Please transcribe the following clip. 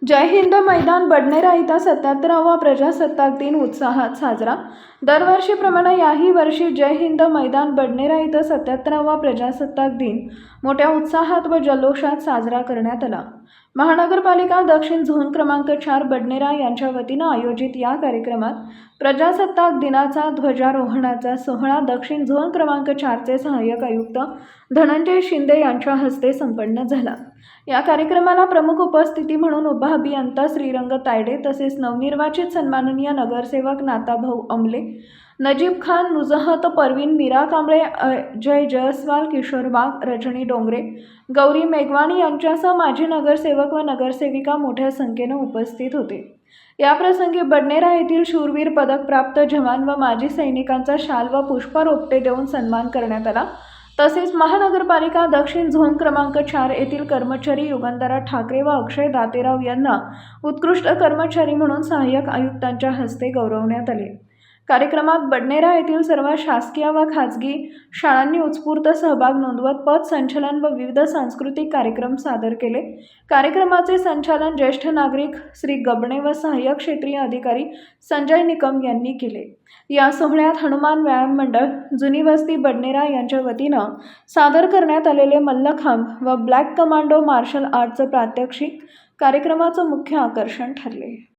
जय हिंद मैदान बडनेरा इथं 77वा प्रजासत्ताक दिन उत्साहात साजरा। दरवर्षीप्रमाणे याही वर्षी जय हिंद मैदान बडनेरा इथं 77वा प्रजासत्ताक दिन मोठ्या उत्साहात व जल्लोषात साजरा करण्यात आला। महानगरपालिका दक्षिण झोन क्रमांक 4 बडनेरा यांच्या वतीनं आयोजित या कार्यक्रमात प्रजासत्ताक दिनाचा ध्वजारोहणाचा सोहळा दक्षिण झोन क्रमांक 4 चे सहाय्यक आयुक्त धनंजय शिंदे यांच्या हस्ते संपन्न झाला। या कार्यक्रमाला प्रमुख उपस्थिती म्हणून उभा अभियंता श्रीरंग तायडे तसेच नवनिर्वाचित सन्माननीय नगरसेवक नाताभाऊ अमले, नजीब खान, नुजहत परवीन, मीरा कांबळे, अजय जयस्वाल, किशोर वाघ, रजनी डोंगरे, गौरी मेघवाणी यांच्यासह माजी नगरसेवक व नगरसेविका मोठ्या संख्येने उपस्थित होते। याप्रसंगी बडनेरा येथील शूरवीर पदक प्राप्त जवान व माजी सैनिकांचा शाल व पुष्परोपटे देऊन सन्मान करण्यात आला। तसेच महानगरपालिका दक्षिण झोन क्रमांक 4 येथील कर्मचारी युगंधरा ठाकरे व अक्षय दातेराव यांना उत्कृष्ट कर्मचारी म्हणून सहाय्यक आयुक्तांच्या हस्ते गौरवण्यात आले। कार्यक्रमात बडनेरा येथील सर्व शासकीय व खाजगी शाळांनी उत्स्फूर्त सहभाग नोंदवत पथ संचलन व विविध सांस्कृतिक कार्यक्रम सादर केले। कार्यक्रमाचे संचालन ज्येष्ठ नागरिक श्री गबणे व सहाय्यक क्षेत्रीय अधिकारी संजय निकम यांनी केले। या सोहळ्यात हनुमान व्यायाम मंडळ, जुनी वस्ती बडनेरा यांच्या वतीनं सादर करण्यात आलेले मल्लखांब व ब्लॅक कमांडो मार्शल आर्टचं प्रात्यक्षिक कार्यक्रमाचं मुख्य आकर्षण ठरले।